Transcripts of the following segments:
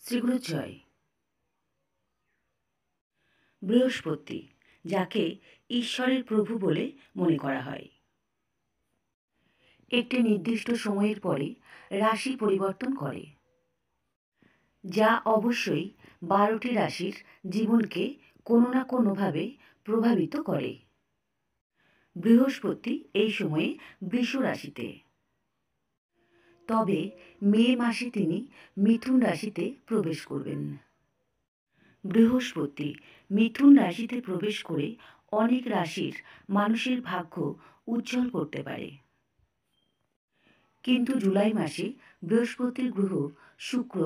শ্রীগুরু জয়। বৃহস্পতি, যাকে ঈশ্বরের প্রভু বলে মনে করা হয়, একটি নির্দিষ্ট সময়ের পরে রাশি পরিবর্তন করে, যা অবশ্যই 12টি রাশির জীবনকে কোনো না কোনোভাবে প্রভাবিত করে। বৃহস্পতি এই সময়ে বৃষ রাশিতে, তবে মে মাসে তিনি মিথুন রাশিতে প্রবেশ করবেন। বৃহস্পতি মিথুন রাশিতে প্রবেশ করে অনেক রাশির মানুষের ভাগ্য উজ্জ্বল করতে পারে, কিন্তু জুলাই মাসে বৃহস্পতির গ্রহ শুক্র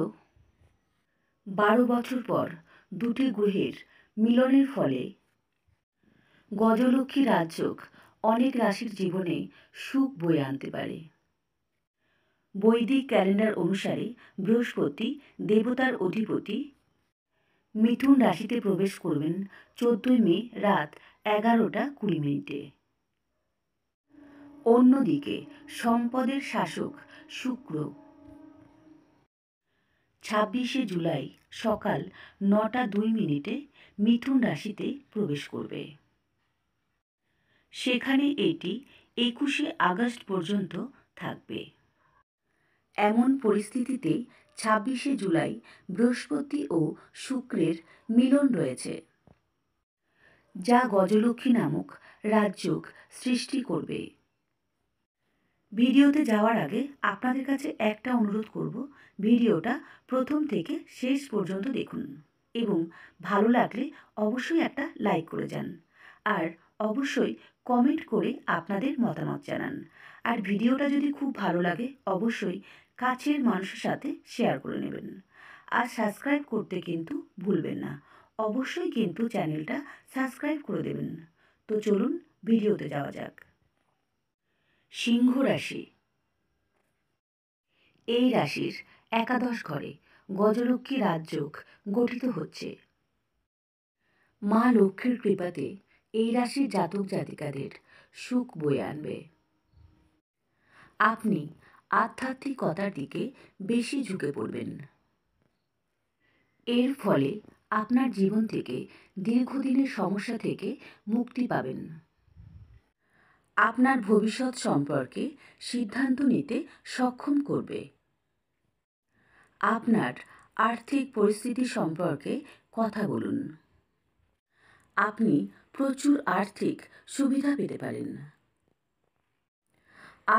12 বছর পর দুটি গ্রহের মিলনের ফলে গজলক্ষ্মী রাজযোগ অনেক রাশির জীবনে সুখ বয়ে আনতে পারে। বৈদিক ক্যালেন্ডার অনুসারে বৃহস্পতি দেবতার অধিপতি মিথুন রাশিতে প্রবেশ করবেন 14 মে রাত 11:20। অন্যদিকে সম্পদের শাসক শুক্র 26 জুলাই সকাল 9:02 মিথুন রাশিতে প্রবেশ করবে। সেখানে এটি 21 আগস্ট পর্যন্ত থাকবে। এমন পরিস্থিতিতে 26 জুলাই বৃহস্পতি ও শুক্রের মিলন রয়েছে, যা গজলক্ষ্মী নামক রাজযোগ সৃষ্টি করবে। ভিডিওতে যাওয়ার আগে আপনাদের কাছে একটা অনুরোধ করব, ভিডিওটা প্রথম থেকে শেষ পর্যন্ত দেখুন এবং ভালো লাগলে অবশ্যই একটা লাইক করে যান, আর অবশ্যই কমেন্ট করে আপনাদের মতামত জানান। আর ভিডিওটা যদি খুব ভালো লাগে অবশ্যই কাছের মানুষের সাথে শেয়ার করে নেবেন। আর সাবস্ক্রাইব করতে কিন্তু ভুলবেন না, অবশ্যই কিন্তু চ্যানেলটা সাবস্ক্রাইব করে দেবেন। তো চলুন ভিডিওতে যাওয়া যাক। সিংহ রাশি, এই রাশির একাদশ ঘরে গজলক্ষ্মী রাজযোগ গঠিত হচ্ছে। মা লক্ষ্মীর কৃপাতে এই রাশির জাতক জাতিকাদের সুখ বয়ে আনবে। আপনি আধ্যাত্মিকতার দিকে বেশি ঝুঁকে পড়বেন। এর ফলে আপনার জীবন থেকে দীর্ঘদিনের সমস্যা থেকে মুক্তি পাবেন। আপনার ভবিষ্যৎ সম্পর্কে সিদ্ধান্ত নিতে সক্ষম করবে। আপনার আর্থিক পরিস্থিতি সম্পর্কে কথা বলুন। আপনি প্রচুর আর্থিক সুবিধা পেতে পারেন।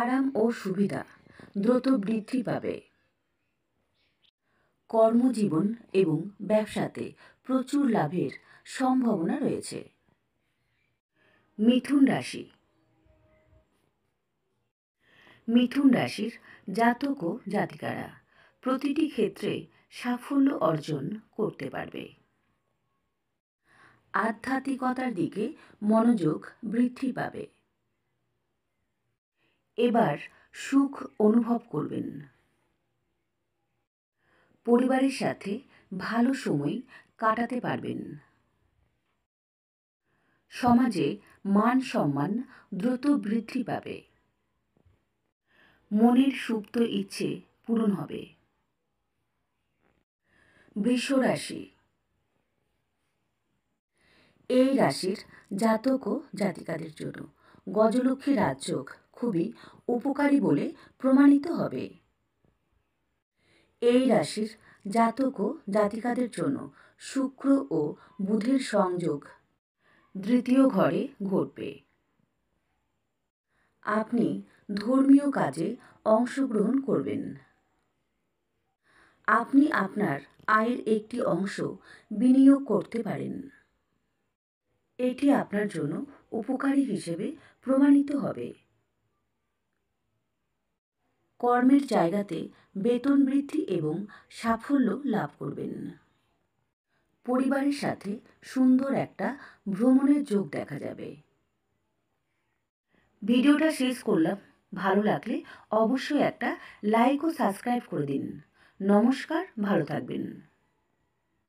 আরাম ও সুবিধা দ্রুত বৃদ্ধি পাবে। কর্মজীবন এবং ব্যবসাতে প্রচুর লাভের সম্ভাবনা রয়েছে। মিথুন রাশি, মিথুন রাশির জাতক ও জাতিকারা প্রতিটি ক্ষেত্রে সাফল্য অর্জন করতে পারবে। আধ্যাত্মিকতার দিকে মনোযোগ বৃদ্ধি পাবে। এবার সুখ অনুভব করবেন। পরিবারের সাথে ভালো সময় কাটাতে পারবেন। সমাজে মান সম্মান দ্রুত বৃদ্ধি পাবে। মনের সুপ্ত ইচ্ছে পূরণ হবে। বৃষ রাশি, এই রাশির জাতক ও জাতিকাদের জন্য গজলক্ষ্মী রাজযোগ খুবই উপকারী বলে প্রমাণিত হবে। এই রাশির জাতক ও জাতিকাদের জন্য শুক্র ও বুধের সংযোগ দ্বিতীয় ঘরে ঘটবে। আপনি ধর্মীয় কাজে অংশগ্রহণ করবেন। আপনি আপনার আয়ের একটি অংশ বিনিয়োগ করতে পারেন। এটি আপনার জন্য উপকারী হিসেবে প্রমাণিত হবে। কর্মের জায়গাতে বেতন বৃদ্ধি এবং সাফল্য লাভ করবেন। পরিবারের সাথে সুন্দর একটা ভ্রমণের যোগ দেখা যাবে। ভিডিওটা শেষ করলাম, ভালো লাগলে অবশ্যই একটা লাইক ও সাবস্ক্রাইব করে দিন। নমস্কার, ভালো থাকবেন।